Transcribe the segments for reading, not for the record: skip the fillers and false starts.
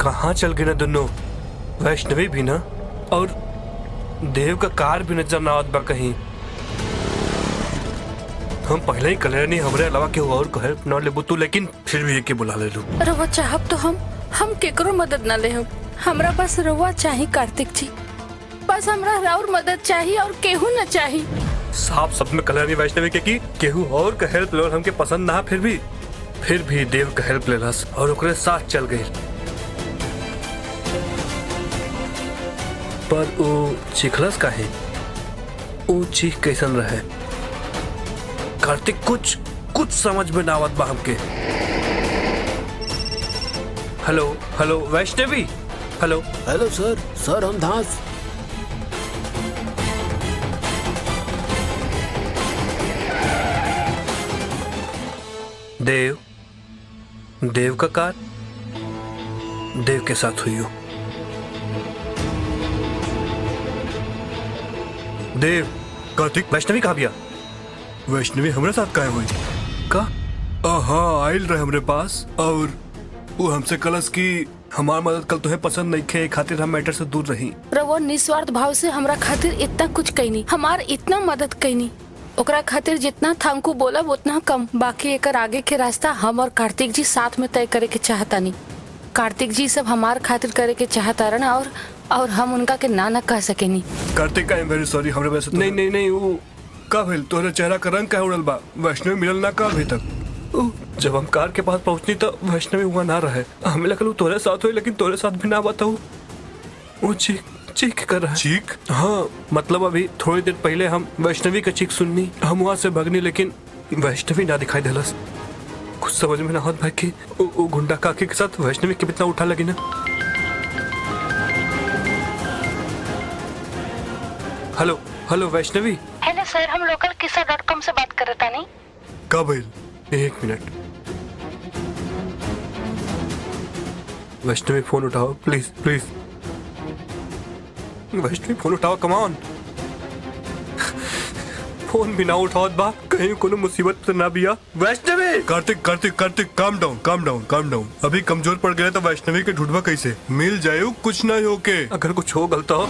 कहाँ चल गए ना दोनों? वैष्णवी भी ना और देव का कार भी नजर ना आवत बा कहीं। हम पहले ही कलर नहीं हमरे अलावा केहू और को हेल्प न लेबू तू, लेकिन फिर भी के बुला ले लू। रवा चाहब तो हम केकरो मदद न ले। हमरा बस रवा चाहिए कार्तिक जी, बस हमरा राउर मदद चाहिए और केहू न चाहिए। साफ सब में कलर नहीं वैष्णवी के की केहू और का हेल्प ले हमके पसंद ना, फिर भी देव का हेल्प ले लस और ओकरे साथ चल गई। पर वो चिखलस का है, वो चीख कैसन रहे कार्तिक? कुछ समझ में ना आवत बा हमके। हेलो वैष्णवी। हेलो सर हम धांस। देव का कार देव के साथ हुई हो। देव कार्तिक वैष्णवी कहाँ गया? वैष्णवी हमारे साथ काहे हुई का? हाँ आयल रहे हमरे पास और वो हमसे कलस की हमार मदद कल तुम्हें पसंद नहीं खे, खातिर हम मैटर से दूर रही। रवा निस्वार्थ भाव से हमरा खातिर इतना कुछ कहनी, हमार इतना मदद कहनी, ओकरा खातिर जितना था हमको बोला उतना कम। बाकी एकर आगे के रास्ता हम और कार्तिक जी साथ में तय करे के चाहता नहीं। कार्तिक जी सब हमार खातिर करे के चाहता रहा और हम उनका के ना कह सके नहीं। Kartik I am very sorry. हमरे वैसे तो नहीं वो का भेल तोहरे चेहरा का रंग का उड़ल बा? वैष्णवी मिलल ना का अभी तक? जब हम कार के पास पहुंचनी तो वैष्णवी हुआ ना रहे। हमें लगल तोरे साथ हुई, लेकिन तोरे साथ भी ना बताऊ। वो चीख कर रहा है। चीख? हाँ मतलब अभी थोड़ी देर पहले हम वैष्णवी का चीख सुननी, हम वहां से भगनी, लेकिन वैष्णवी ना दिखाई देलस। कुछ समझ में ना आवत भाई कि वो गुंडा काकी के साथ वैष्णवी के कितना उठा लगी ना। हेलो वैष्णवी। हेलो सर, हम लोकल किस्सा.com से बात कर रहा नहीं। का भइल? एक मिनट वैष्णवी फोन उठाओ प्लीज। वैष्णवी फोन उठाओ, कम ऑन। फोन भी ना उठाओ बा, कहीं कोनो मुसीबत तो ना बिया। वैष्णवी। Kartik calm down. अभी कमजोर पड़ गया तो वैष्णवी के ढूंढवा कैसे मिल जाए? कुछ ना हो के अगर कुछ हो गलता हो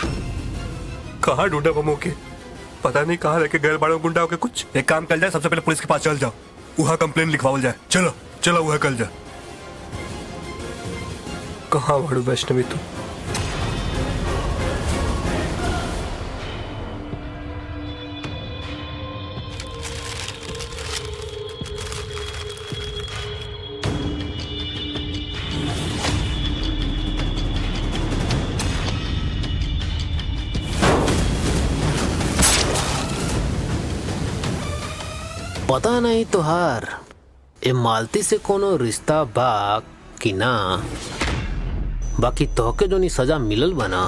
कहाँ ढूंढा बमो के? पता नहीं कहाँ लेके गैर बाड़ों गुंडा हो के। कुछ एक काम कर जाए, सबसे पहले पुलिस के पास चल जाओ, वहाँ कंप्लेन लिखवाओ जाए। चलो वहाँ कल जा। कहाँ बाड़ू वैष्णवी तू? पता नहीं तोहार ए मालती से कोनो रिश्ता बा कि ना, बाकी तोहके जो नी सजा मिलल बना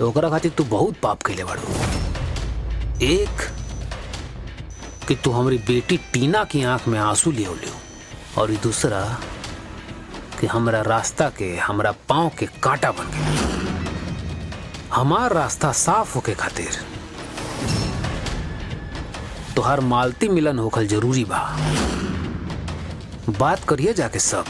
ओकरा खातिर तू बहुत पाप कैले बाड़ू। एक कि तू हमारी बेटी टीना की आंख में आंसू ले और दूसरा कि हमरा रास्ता के हमरा पांव के कांटा बन गया। हमार रास्ता साफ होके खातिर तोहार मालती मिलन होखल जरूरी बा। बात करिए जाके सब।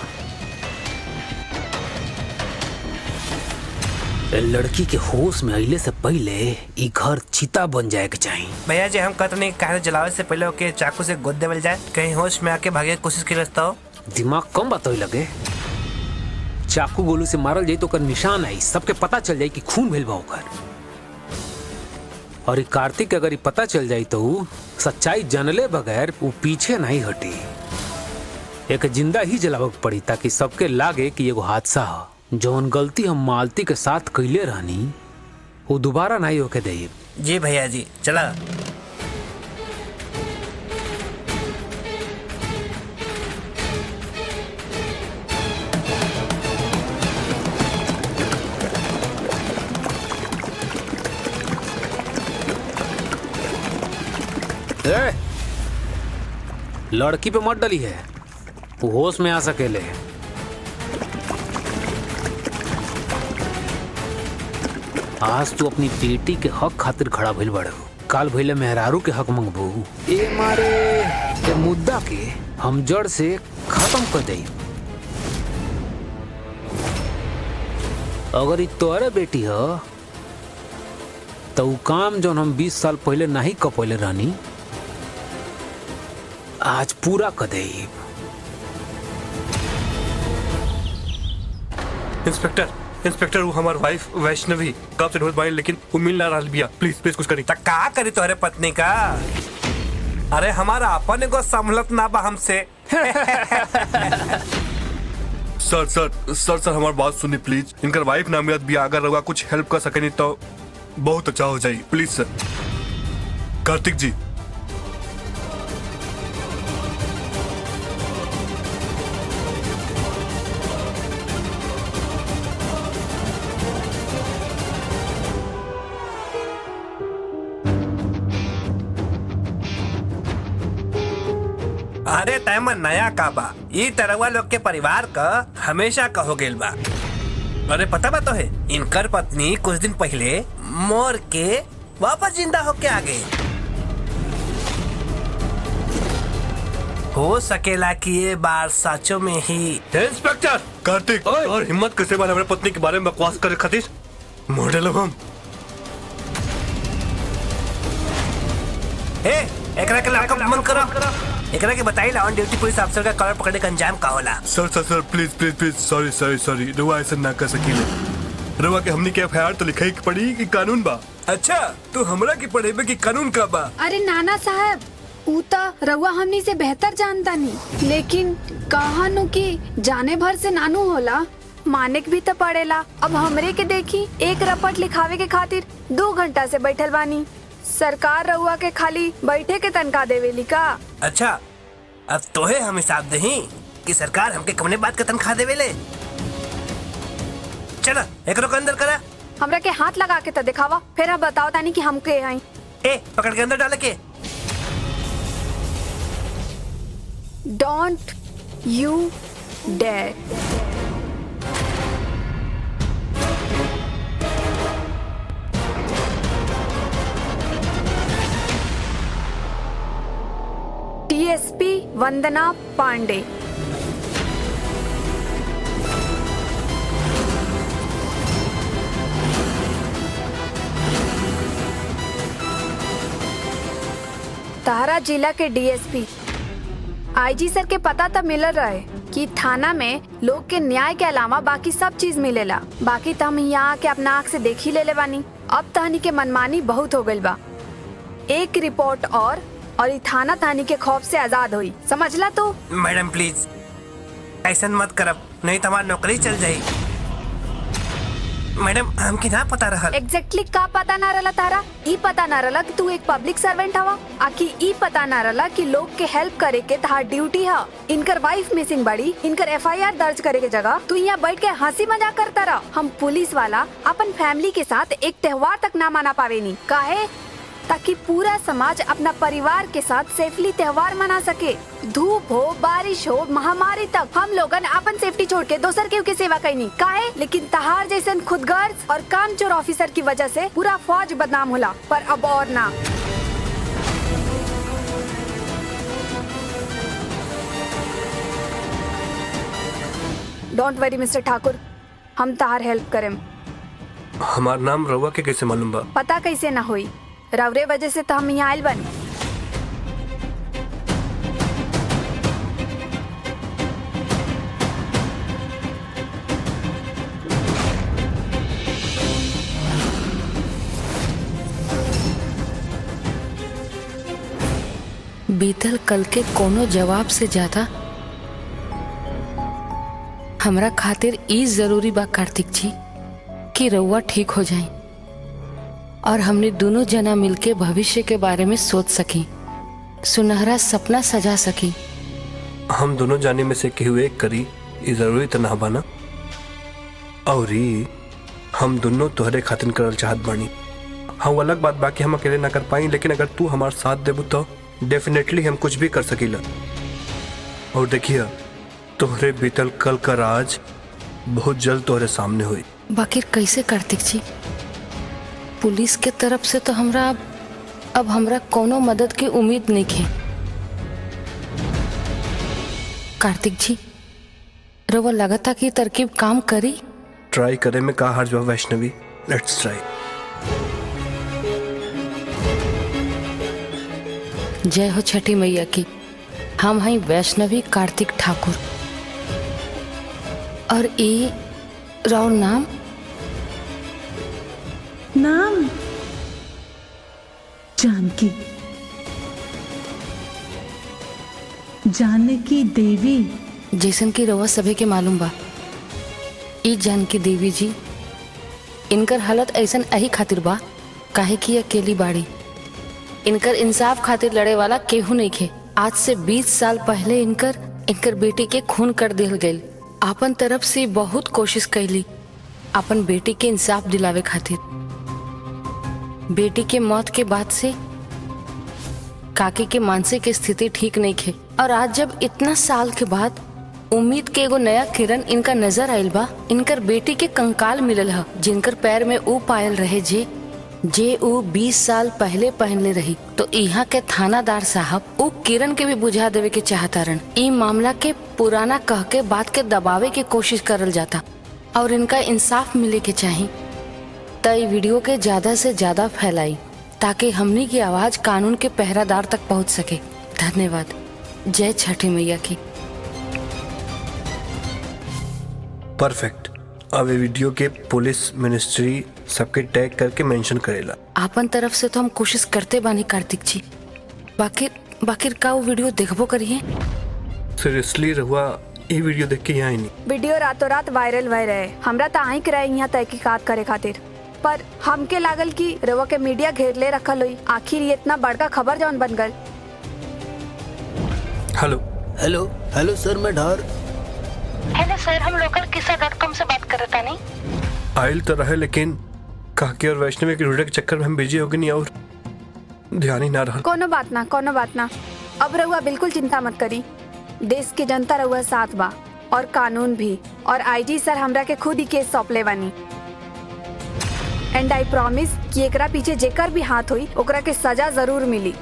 लड़की के होश में अइले से पहले ई घर चिता बन जाए के चाहिए। भैया जी हम कहते नहीं कार जलावे से पहले ओके चाकू से गोद देवल जाए, कहीं होश में आके भागे की कोशिश की रास्ता हो। दिमाग कम बात लगे। चाकू गोलू से मारल जाई तो ओकर निशान आई, सबके पता चल जाई कि खून भेल बा ओकर। और कार्तिक अगर पता चल जाई तो सच्चाई जानले बगैर वो पीछे नहीं हटी। एक जिंदा ही जलावक पड़ी ताकि सबके लागे कि एगो हादसा है। जौन गलती हम मालती के साथ कैले रहनी वो दोबारा नहीं होके दे। जी भैया जी चला। लड़की पे मत डली है, वो होश में आ सकेले। आज तू अपनी बेटी के हक खातिर खड़ा भइल बाड़ू, काल भइले मेहरारू के हक मंगबू। ए मारे ए मुद्दा के हम जड़ से खत्म कर देई। अगर ई तोहरे बेटी हो तो उ काम जो हम 20 साल पहले नहीं कपैले रहनी आज पूरा कर दे। इंस्पेक्टर वो हमार वाइफ वैष्णवी कब से ढूंढ पाई लेकिन वो मिल ना रहा बिया। प्लीज प्लीज कुछ करी। त का करी तोहरे पत्नी का? अरे हमारा अपन एगो संभलत ना बा हमसे। सर हमारी बात सुनी प्लीज। इनकर वाइफ ना मिलत बिया, अगर रउआ कुछ हेल्प कर सके नहीं तो बहुत अच्छा हो जाए प्लीज सर। कार्तिक जी अरे तैमन नया का बा, ई तरवा लोग के परिवार का हमेशा कहो गेल बा। अरे पता बा तो है, इनकर पत्नी कुछ दिन पहले मोर के वापस जिंदा होके आ गए। हो सकेला कि ये बार साचो में ही। इंस्पेक्टर कार्तिक और हिम्मत कैसे बार हमारे पत्नी के बारे में बकवास करे खातिर मॉडल हम। एकरा के लॉकअप बंद करो। एकरा के बताई ऑन ड्यूटी पुलिस अफसर का कॉलर पकड़ने का अंजाम का होला। सर प्लीज सॉरी रउआ ऐसा ना कर सकीले। रउआ के हमनी के एफआईआर तो लिखाई की पड़ी कि कानून बा। अच्छा तो हमरा की पढ़ेबे कि कानून का बा। अरे नाना साहब ऊ त रउआ हमनी से बेहतर जानता नहीं, लेकिन कहानू की जाने भर से नानू होला मानिक भी तो पड़ेला। अब हमरे के देखी एक रपट लिखावे के खातिर 2 घंटा से बैठल बानी। सरकार रउआ के खाली बैठे के तनखा देवेली का? अच्छा अब तोहे हम हिसाब दही कि सरकार हमके कमने बात का तनखा देवेले। चला एकरो के अंदर करा। हमरा के हाथ लगा के तो दिखावा, फिर हम बताओ तानी कि हम के हई। पकड़ के अंदर डाले के। Don't you dare. DSP Vandana Pandey. Tara जिला के डीएसपी आईजी सर के पता तो मिल रहा है कि थाना में लोग के न्याय के अलावा बाकी सब चीज मिलेला। बाकी तो हम यहाँ के अपना आँख से देख ही ले बानी। अब तहनी के मनमानी बहुत हो गई बा। एक रिपोर्ट और ई थाना तहनी के खौफ से आजाद हुई, समझला तू? मैडम प्लीज ऐसा मत करब, नहीं तो हमारी नौकरी चल जाई। मैडम हमके ना पता रहल। एग्जैक्टली का पता ना रहला तारा? ई पता ना रहला कि तू एक पब्लिक सर्वेंट हवा, आकि ई पता ना रहला कि लोग के हेल्प करे के तहार ड्यूटी है। इनकर वाइफ मिसिंग बड़ी, इनकर एफआईआर दर्ज करे के जगह तू यहाँ बैठ के हंसी मजाक करता रह। हम पुलिस वाला अपन फैमिली के साथ एक त्योहार तक ना मना पावे नी, काहे? ताकि पूरा समाज अपना परिवार के साथ सेफली त्योहार मना सके। धूप हो, बारिश हो, महामारी तक हम लोगन अपन सेफ्टी छोड़ के दोसर के सेवा करनी, काहे? लेकिन तहार जैसन खुदगर्ज और कामचोर ऑफिसर की वजह से पूरा फौज बदनाम होला, पर अब और ना। डोंट वरी मिस्टर ठाकुर, हम तहार हेल्प करें। हमार नाम रउआ के कैसे मालूम बा? पता कैसे ना हुई, रवरे वजह से तो हम यहाँ आयल बनी। बीतल कल के कोनो जवाब से ज्यादा हमरा खातिर ई जरूरी बा कार्तिक जी कि रउआ ठीक हो जाए और हमने दोनों जना मिलके भविष्य के बारे में सोच सकी, सुनहरा सपना सजा सकी। हम दोनों जाने में से केहू एक करी ये जरूरी तो ना बना, और हम दोनों तोहरे खातिर करल चाहत बानी। हाँ वो अलग बात बाकी हम अकेले ना कर पाई, लेकिन अगर तू हमार साथ देबू तो डेफिनेटली हम कुछ भी कर सकीला। और देखिए तोहरे बीतल कल का राज बहुत जल्द तोहरे सामने हुई। बाकी कैसे कार्तिक जी? पुलिस के तरफ से तो हमरा अब हमरा कोनो मदद की उम्मीद नहीं है। कार्तिक जी रउआ लगाता कि तरकीब काम करी? ट्राई करे में का हार जवाब वैष्णवी, लेट्स ट्राई। जय हो छठी मैया की। हम हैं वैष्णवी कार्तिक ठाकुर। और ये राउर नाम? नाम जानकी, जानकी देवी। जैसन की रउआ सभी के मालूम बा, ई जानकी देवी जी इनकर हालत ऐसन यही खातिर बा काहे कि अकेली बाड़ी। इनकर इंसाफ खातिर लड़े वाला केहू नहीं खे। आज से 20 साल पहले इनकर बेटी के खून कर दिल गई। आपन तरफ से बहुत कोशिश कैली अपन बेटी के इंसाफ दिलावे खातिर। बेटी के मौत के बाद से काकी के मानसिक स्थिति ठीक नहीं खे, और आज जब इतना साल के बाद उम्मीद के एगो नया किरण इनका नजर आयल बा। इनकर बेटी के कंकाल मिलल है, जिनकर पैर में ऊ पायल रहे जे ऊ 20 साल पहले पहनले रही। तो यहाँ के थानादार साहब ऊ किरण के भी बुझा देवे के चाहता रन। ई मामला के पुराना कह के बात के दबावे की कोशिश करल जाता और इनका इंसाफ मिले के चाहिए। तो ई वीडियो के ज्यादा से ज्यादा फैलाई ताकि हमनी की आवाज कानून के पहरादार तक पहुँच सके। धन्यवाद। जय छठी मैया की। परफेक्ट। अब ये वीडियो के पुलिस मिनिस्ट्री सबके टैग करके मेंशन करेला। आपन तरफ से तो हम कोशिश करते बानी कार्तिक जी, बाकिर का वो वीडियो देखबो करिए। सीरियसली रहुआ ये वीडियो देख के यहाँ ही नहीं? वीडियो रातों रात वायरल भय रहे। हमरा तो आई रहे यहाँ तहकीकात करे खातिर, पर हमके लागल कि रवा के मीडिया घेर ले रखल हुई। आखिर ये इतना बड़का खबर जौन बन गल। हेलो हेलो हेलो सर, मैं ढार। हेलो सर, हम लोकल किस्सा.com से बात कर रहे था। नहीं आयल तो रहे, लेकिन काकी और वैष्णवी की वीडियो के चक्कर में हम बिजी हो गए नहीं और ध्यान ही ना रहा। कोनो बात ना। अब रहुआ बिल्कुल चिंता मत करी। देश की जनता रहुआ साथ बा और कानून भी, और आईजी सर हमरा के खुद ही केस सौंपले बानी। एंड आई प्रॉमिस कि एकरा पीछे जेकर भी हाथ हुई ओकरा के सजा जरूर मिली।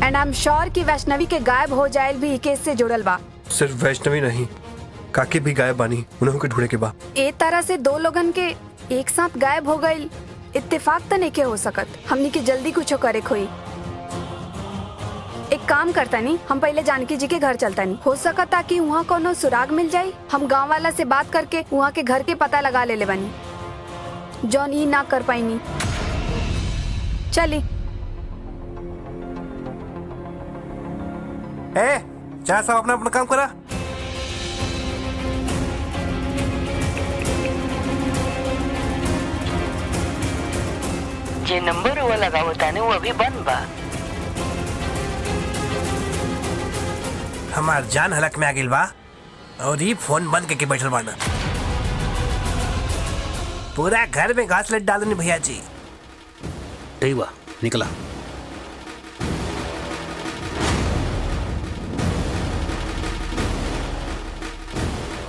एंड आई एम श्योर कि वैष्णवी के गायब हो जाए भी केस से जुड़ल बा। सिर्फ वैष्णवी नहीं, काकी भी गायब बानी, उन्होंने के ढूंढे के बा। एक तरह से दो लोगन के एक साथ गायब हो गई, इत्तेफाक तो नहीं के हो सकत। हमनी के जल्दी कुछ करे खोई। एक काम करता नहीं, हम पहले जानकी जी के घर चलता नहीं, हो सकता कि वहाँ कोनो सुराग मिल जाये। हम गांव वाला से बात करके वहाँ के घर के पता लगा ले बनी, जौन ही ना कर पाई नहीं। चली चाहे सब अपना अपना काम करा। जे नंबर वो लगा होता ने वो अभी बंद बा। हमार जान हलक में आ गइल बा और ये फोन बंद करके बैठल बाना। पूरा घर में घास लट डालनी भैया जी। ठीक बा, निकला।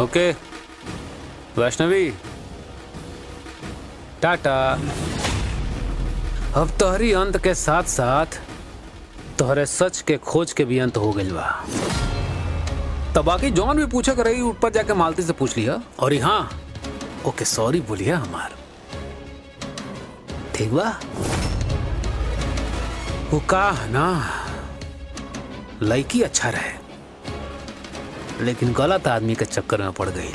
ओके वैष्णवी, टाटा। अब तोहरी अंत के साथ साथ तोहरे सच के खोज के भी अंत हो गइल बा। तब बाकी जौन भी पूछे कर रही ऊपर जाके मालती से पूछ लिया, और यहाँ ओके सॉरी बोलिया हमार। ठीक बा? वो का है ना, लड़की अच्छा रहे लेकिन गलत आदमी के चक्कर में पड़ गई।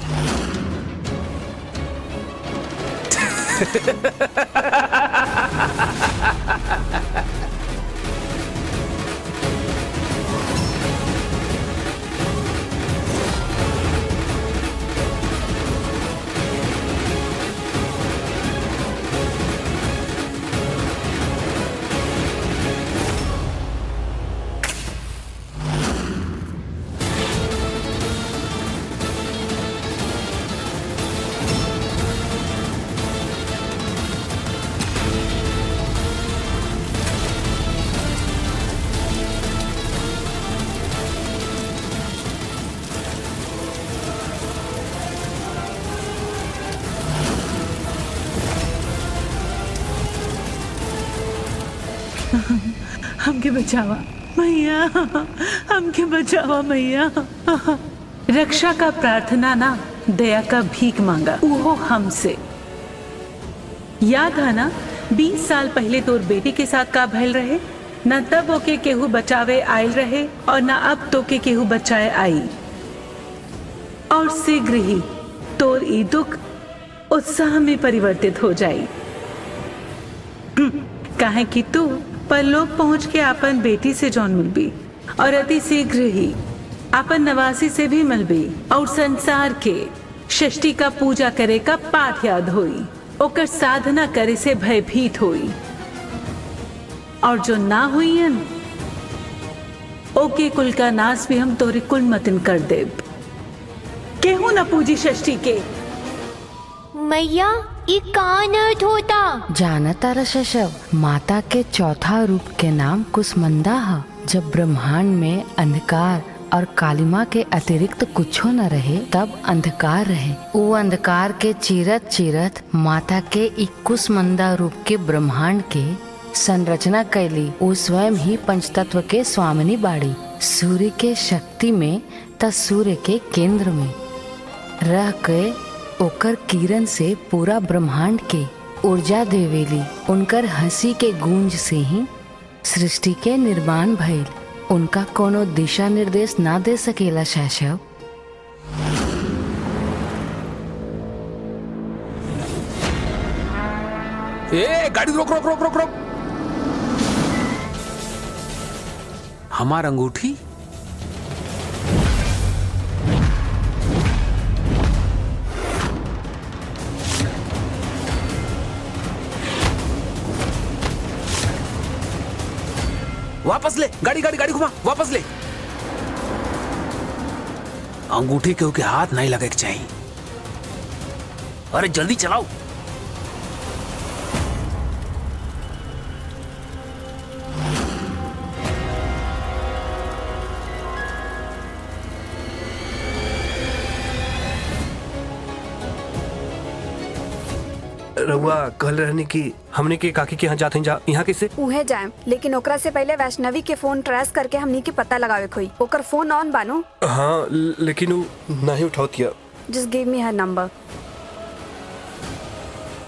हमके बचावा मैया, हमके बचावा मैया। रक्षा का प्रार्थना ना दया का भीख मांगा, वो हमसे। याद है ना 20 साल पहले तोर बेटी के साथ का भइल रहे? न तब ओके केहू बचावे आयल रहे और न अब तो के केहू बचाए आई। और शीघ्र ही तोर ई दुख उत्साह में परिवर्तित हो जाई। काहे कि तू परलोक पहुंच के अपन बेटी से जौन मिलबी और अति शीघ्र ही अपन नवासी से भी मिलबी और संसार के षष्ठी का पूजा करे का पाठ याद होई, ओकर साधना करे से भयभीत होई। और जो ना हुईन ओके कुल का नाश भी हम तोरे कुल मतिन कर देब। केहू न पूजी षष्ठी के। मैया ये कान अर्थ होता। जाना तारा शशव, माता के चौथा रूप के नाम कुसमंदा है। जब ब्रह्मांड में अंधकार और कालिमा के अतिरिक्त कुछो न रहे तब अंधकार रहे। वो अंधकार के चीरत चीरत माता के कुसमंदा रूप के ब्रह्मांड के संरचना कैली। वो स्वयं ही पंचतत्व के स्वामिनी बाड़ी। सूर्य के शक्ति में त सूर्य के केंद्र में रह के ओकर किरण से पूरा ब्रह्मांड के ऊर्जा देवेली। उनकर हंसी के गूंज से ही सृष्टि के निर्माण भइल। उनका कोनो दिशा निर्देश ना दे सकेला शैशव। ए गाड़ी रोक रोक रोक रोक रोक। हमार अंगूठी वापस ले। गाड़ी गाड़ी गाड़ी घुमा, वापस ले। अंगूठी के उसके हाथ नहीं लगे के चाहिए। अरे जल्दी चलाओ। रउआ कहल रहनी कि हमने के काकी के यहाँ जाते जा, यहाँ कैसे? उहे जाए, लेकिन ओकरा से पहले वैष्णवी के फोन ट्रेस करके हमनी के पता लगावे खोई। ओकर फोन ऑन बानो? हाँ, लेकिन वो नहीं उठावतिया। जस्ट गिव मी हर नंबर।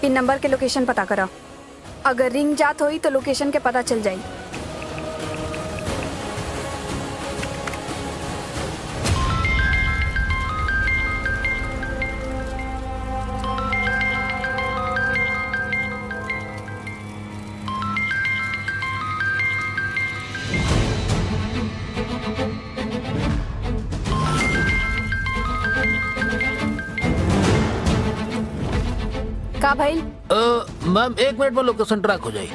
इन नंबर के लोकेशन पता करा। अगर रिंग जात होई तो लोकेशन के पता चल जाई। का भाई? मैम 1 मिनट में लोकेशन ट्रैक हो जाएगी।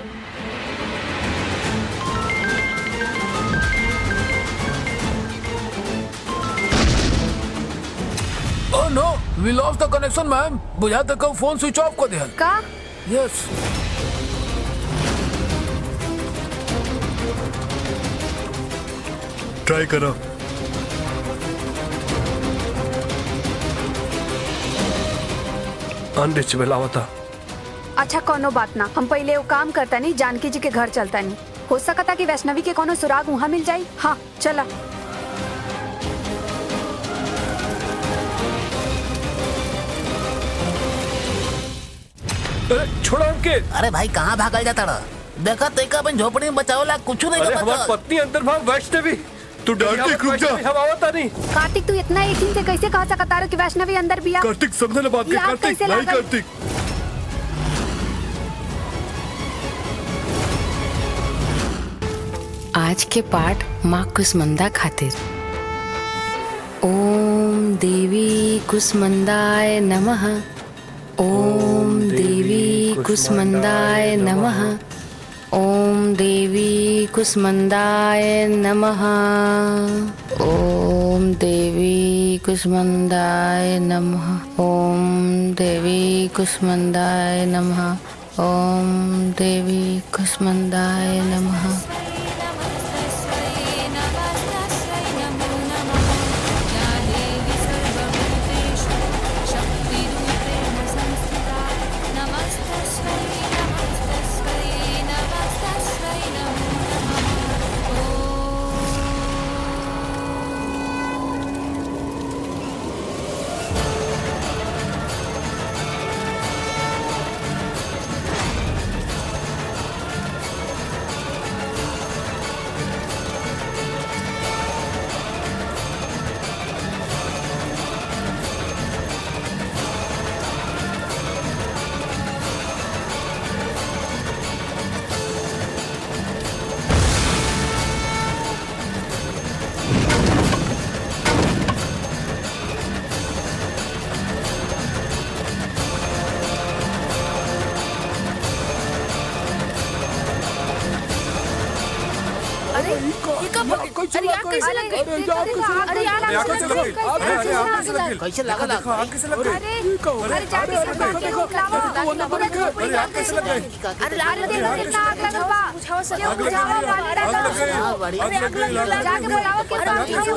ओह नो, वी लॉस्ट द कनेक्शन मैम। बुझा तक फोन स्विच ऑफ कर दिया। का? यस। ट्राई करो। अनरिचेबल आवता। अच्छा कोनो बात ना, हम पहले वो काम करता नहीं, जानकी जी के घर चलता नहीं। हो सकता कि वैष्णवी के कोनो सुराग वहाँ मिल जाये। हाँ चला। छोड़ा हमके। अरे भाई कहाँ भागल जाता रहा? देखा तेका अपन झोपड़ी में बचाओ ला कुछ नहीं अरे बचा। हमारी पत्नी अंदर भाग। वैष्णवी तू डांटे रुक जा। हम आवता नहीं। कार्तिक तू इतना यकीन से कैसे कह सकता है कि वैष्णवी अंदर भी आ? कार्तिक समझे ना बात के। यार, कार्तिक कैसे नहीं लागल? कार्तिक। आज के पाठ माँ कुसमंदा खातिर। ओम देवी कुसमंदाय नमः। ओम देवी कुसमंदाय नमः। ओम देवी कुसमंदाय नमः। ओम देवी कुसमंदाय नमः। ओम देवी कुसमंदाय नमः। ओम देवी कुसमंदाय नमः। ये कब हो गया? अरे आग कैसे लग गई? अरे आग कैसे लग गई? कैसे लगा लगा अरे जाके सबको आके बुलाओ। अरे आग कैसे लग गई? अरे देखो कितना आग लगा बा। क्यों बुझावा पानी डालो। अरे आग लग गई। जाके बुलाओ कि पानी डालो।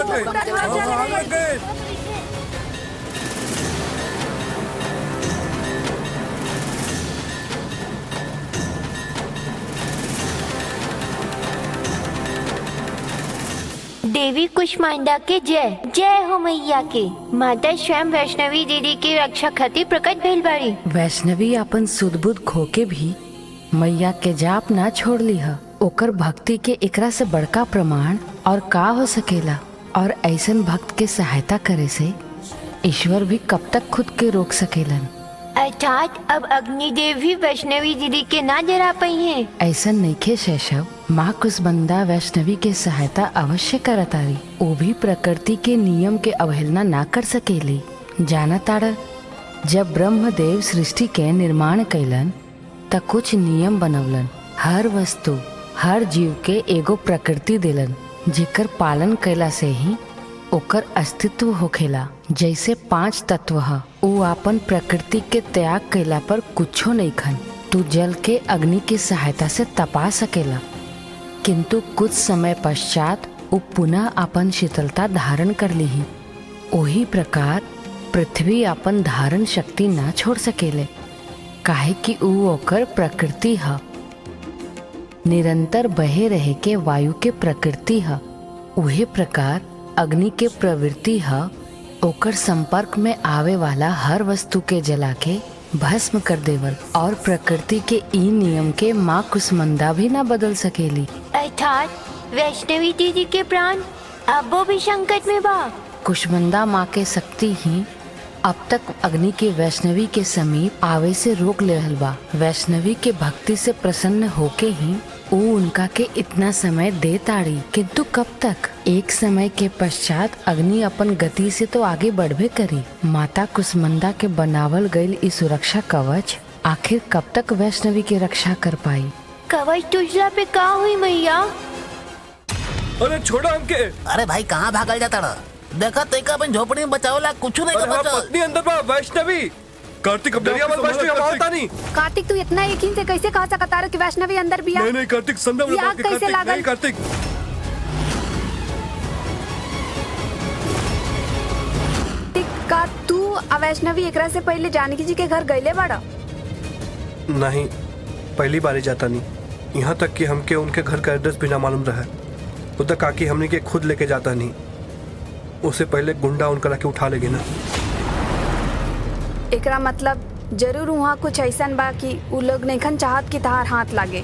देवी कुष्मांडा के जय जय हो मैया के। माता स्वयं वैष्णवी दीदी की रक्षा खातिर प्रकट भइल बाड़ी। वैष्णवी अपन सुध बुध खो के भी मैया के जाप ना छोड़ ली है। ओकर भक्ति के एकरा से बड़का प्रमाण और का हो सकेला। और ऐसन भक्त के सहायता करे से ईश्वर भी कब तक खुद के रोक सकेलन। अर्थात अब अग्निदेव भी वैष्णवी दीदी के ना जरा पाई है। ऐसा नईखे शैशव। माँ कुष्मांडा वैष्णवी के सहायता अवश्य करतारी। वो भी प्रकृति के नियम के अवहेलना ना कर सकेली। जाना ताड़ा, जब ब्रह्मदेव सृष्टि के निर्माण कैलन त कुछ नियम बनवलन। हर वस्तु हर जीव के एगो प्रकृति देलन, जेकर पालन कैला से ही ओकर अस्तित्व होखेला। जैसे 5 तत्व ह, वो अपन प्रकृति के त्याग कैला पर कुछो नहीं खन। तू जल के अग्नि की सहायता से तपा सकेला, किंतु कुछ समय पश्चात वो पुनः अपन शीतलता धारण कर ली। वही प्रकार पृथ्वी अपन धारण शक्ति ना छोड़ सकेले, काहे कि वो ओकर प्रकृति ह। निरंतर बहे रहे के वायु के प्रकृति ह। उहे प्रकार अग्नि के प्रवृत्ति ह। ओकर संपर्क में आवे वाला हर वस्तु के जला के भस्म कर देवल। और प्रकृति के ई नियम के माँ कुष्मांडा भी ना बदल सकेली। अर्थात वैष्णवी दीदी के प्राण अब वो भी संकट में बा। कुष्मांडा माँ के शक्ति ही अब तक अग्नि के वैष्णवी के समीप आवे से रोक ले रहल बा। वैष्णवी के भक्ति से प्रसन्न होके ही वो उनका के इतना समय दे ताड़ी, किंतु कब तक? एक समय के पश्चात अग्नि अपन गति से तो आगे बढ़बे करी। माता कुष्मांडा के बनावल गईल इस सुरक्षा कवच आखिर कब तक वैष्णवी की रक्षा कर पाई? कवच टूटला पे का हुई मैया? अरे छोड़ा हमके। अरे भाई कहाँ भागल जाता रहा? देखा तेका अपन झोपड़ी में बचावला कुछ नहीं अरे का बचल। पत्नी अंदर बा वैष्णवी। कार्तिक अब दरिया मत वैष्णवी अब आवता नहीं। कार्तिक तू इतना यकीन से कैसे कह सकता है कि वैष्णवी अंदर भी नहीं नहीं कार्तिक संदेह ये आग कैसे लागल? नहीं कार्तिक। का तू वैष्णवी एकरा से पहले जानकी जी के घर गईले बाड़ा? नहीं, पहली बार ही जाता नहीं। यहाँ तक कि हमके उनके घर का एड्रेस भी ना मालूम रहा। उधर काकी हमने के खुद लेके जाता नहीं, उससे पहले गुंडा उनका लाके उठा लेगे ना। एकरा मतलब जरूर वहाँ कुछ ऐसा बा कि उ लोग नैखन चाहत कि तहार हाथ लागे।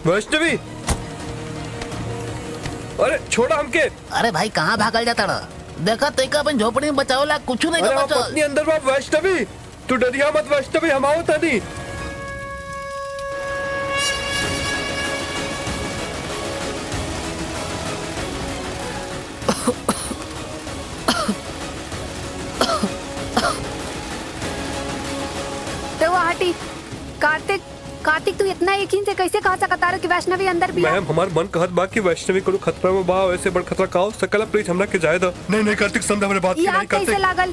वैष्णवी, अरे छोड़ा हमके। अरे भाई कहाँ भागल जाता रहा? देखा तेका अपन झोपड़ी में बचावला कुछ नहीं अरे का पत्नी बचल। अंदर बा वैष्णवी। तू डरिया मत वैष्णवी, हम आओ तनी। तो वो हटी। कार्तिक कार्तिक तू इतना यकीन से कैसे कह सकता है कि वैष्णवी अंदर भी मैम हमार मन कहत बा कि वैष्णवी को खतरा में बा। ऐसे बड़ खतरा का हो सकला? प्लीज हमरा के जाए दो। नहीं नहीं कार्तिक संध्या हमरे बात की ये नहीं आग कैसे कार्तिक। लागल?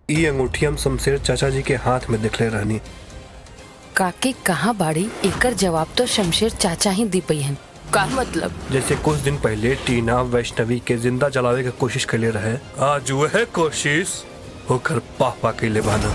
ई अंगूठी हम शमशेर चाचा जी के हाथ में दिखले रहनी। काकी कहाँ बाड़ी? एकर जवाब तो शमशेर चाचा ही दी पई हन। का मतलब? जैसे कुछ दिन पहले टीना वैष्णवी के जिंदा जलावे की कोशिश कर ले रहे, आज वह कोशिश होकर पापा के लिए बाना।